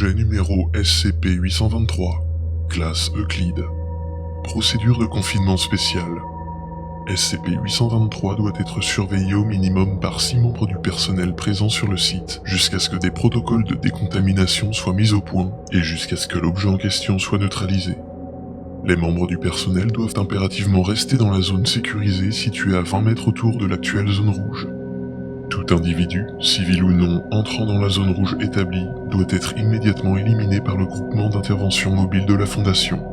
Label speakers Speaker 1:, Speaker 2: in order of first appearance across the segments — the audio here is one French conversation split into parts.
Speaker 1: Projet numéro SCP-823. Classe Euclide. Procédure de confinement spécial. SCP-823 doit être surveillé au minimum par 6 membres du personnel présent sur le site, jusqu'à ce que des protocoles de décontamination soient mis au point, et jusqu'à ce que l'objet en question soit neutralisé. Les membres du personnel doivent impérativement rester dans la zone sécurisée située à 20 mètres autour de l'actuelle zone rouge. Tout individu, civil ou non, entrant dans la zone rouge établie, doit être immédiatement éliminé par le groupement d'intervention mobile de la Fondation.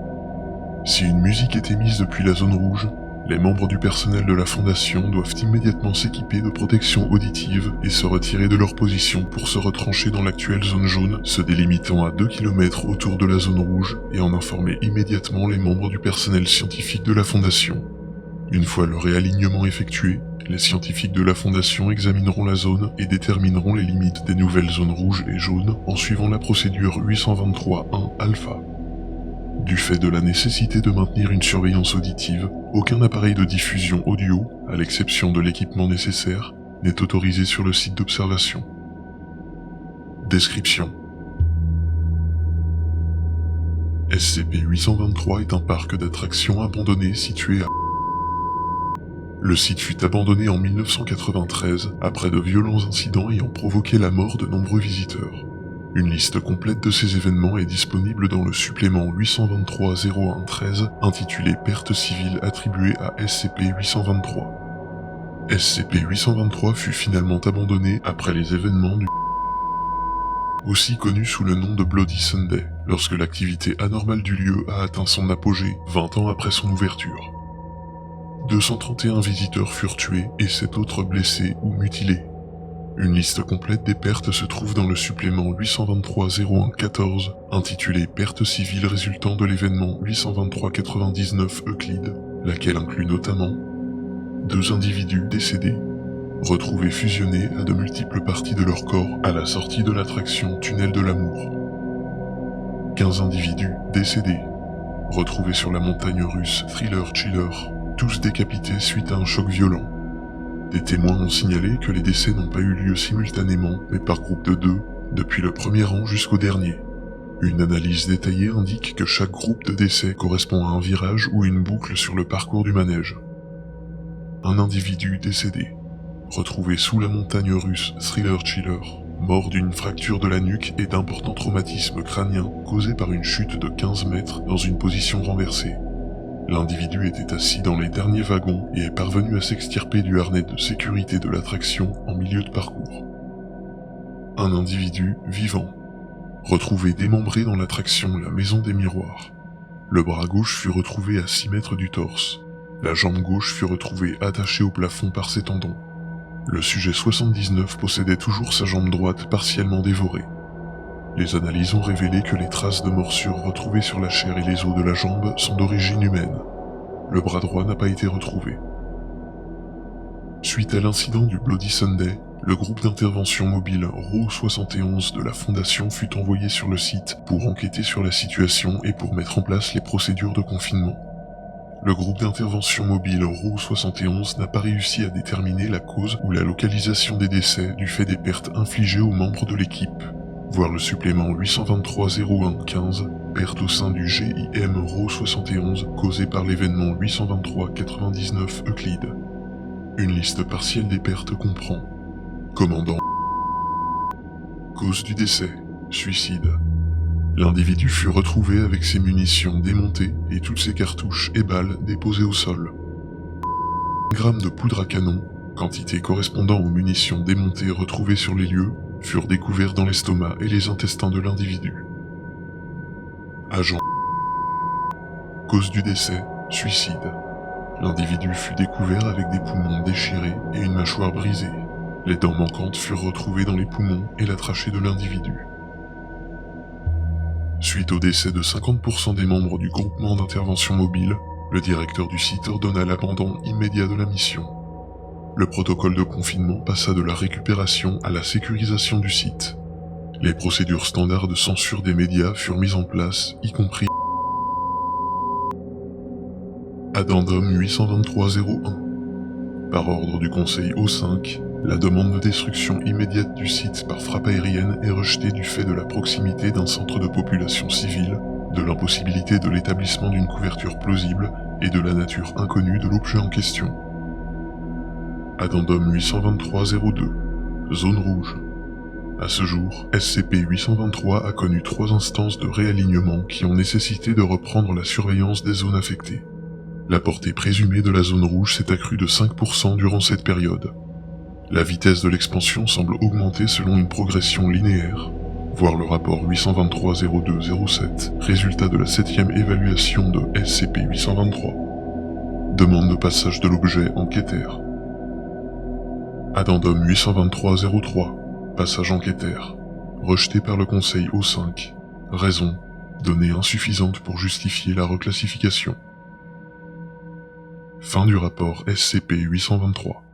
Speaker 1: Si une musique est émise depuis la zone rouge, les membres du personnel de la Fondation doivent immédiatement s'équiper de protection auditive et se retirer de leur position pour se retrancher dans l'actuelle zone jaune, se délimitant à 2 km autour de la zone rouge et en informer immédiatement les membres du personnel scientifique de la Fondation. Une fois le réalignement effectué, les scientifiques de la Fondation examineront la zone et détermineront les limites des nouvelles zones rouges et jaunes en suivant la procédure 823.1 alpha. Du fait de la nécessité de maintenir une surveillance auditive, aucun appareil de diffusion audio, à l'exception de l'équipement nécessaire, n'est autorisé sur le site d'observation. Description. SCP-823 est un parc d'attractions abandonné situé à... Le site fut abandonné en 1993 après de violents incidents ayant provoqué la mort de nombreux visiteurs. Une liste complète de ces événements est disponible dans le supplément 823-01-13 intitulé « Pertes civiles attribuées à SCP-823 ». SCP-823 fut finalement abandonné après les événements du aussi connu sous le nom de Bloody Sunday, lorsque l'activité anormale du lieu a atteint son apogée 20 ans après son ouverture. 231 visiteurs furent tués et 7 autres blessés ou mutilés. Une liste complète des pertes se trouve dans le supplément 823-01-14 intitulé « Pertes civiles résultant de l'événement 823-99 Euclide », laquelle inclut notamment 2 individus décédés, retrouvés fusionnés à de multiples parties de leur corps à la sortie de l'attraction Tunnel de l'amour. 15 individus décédés, retrouvés sur la montagne russe Thriller Chiller, tous décapités suite à un choc violent. Des témoins ont signalé que les décès n'ont pas eu lieu simultanément, mais par groupe de 2, depuis le premier rang jusqu'au dernier. Une analyse détaillée indique que chaque groupe de décès correspond à un virage ou une boucle sur le parcours du manège. Un individu décédé, retrouvé sous la montagne russe Thriller Chiller, mort d'une fracture de la nuque et d'importants traumatismes crâniens causés par une chute de 15 mètres dans une position renversée. L'individu était assis dans les derniers wagons et est parvenu à s'extirper du harnais de sécurité de l'attraction en milieu de parcours. Un individu vivant, retrouvé démembré dans l'attraction La Maison des Miroirs. Le bras gauche fut retrouvé à 6 mètres du torse. La jambe gauche fut retrouvée attachée au plafond par ses tendons. Le sujet 79 possédait toujours sa jambe droite partiellement dévorée. Les analyses ont révélé que les traces de morsures retrouvées sur la chair et les os de la jambe sont d'origine humaine. Le bras droit n'a pas été retrouvé. Suite à l'incident du Bloody Sunday, le groupe d'intervention mobile RAW 71 de la Fondation fut envoyé sur le site pour enquêter sur la situation et pour mettre en place les procédures de confinement. Le groupe d'intervention mobile RAW 71 n'a pas réussi à déterminer la cause ou la localisation des décès du fait des pertes infligées aux membres de l'équipe. Voir le supplément 823-01-15, perte au sein du GIM RAW 71 causée par l'événement 823-99 Euclide. Une liste partielle des pertes comprend commandant, cause du décès, suicide. L'individu fut retrouvé avec ses munitions démontées et toutes ses cartouches et balles déposées au sol. Grammes de poudre à canon, quantité correspondant aux munitions démontées retrouvées sur les lieux, furent découverts dans l'estomac et les intestins de l'individu. Agent. Cause du décès, suicide. L'individu fut découvert avec des poumons déchirés et une mâchoire brisée. Les dents manquantes furent retrouvées dans les poumons et la trachée de l'individu. Suite au décès de 50% des membres du groupement d'intervention mobile, le directeur du site ordonna l'abandon immédiat de la mission. Le protocole de confinement passa de la récupération à la sécurisation du site. Les procédures standards de censure des médias furent mises en place, y compris Addendum 823-01. Par ordre du Conseil O5, La demande de destruction immédiate du site par frappe aérienne est rejetée du fait de la proximité d'un centre de population civile, de l'impossibilité de l'établissement d'une couverture plausible et de la nature inconnue de l'objet en question. Addendum 823-02. Zone rouge. À ce jour, SCP-823 a connu 3 instances de réalignement qui ont nécessité de reprendre la surveillance des zones affectées. La portée présumée de la zone rouge s'est accrue de 5% durant cette période. La vitesse de l'expansion semble augmenter selon une progression linéaire. Voir le rapport 823-02-07, résultat de la 7e évaluation de SCP-823. Demande de passage de l'objet enquêteur. Addendum 823-03. Passage enquêteur. Rejeté par le Conseil O5. Raison. Données insuffisantes pour justifier la reclassification. Fin du rapport SCP-823.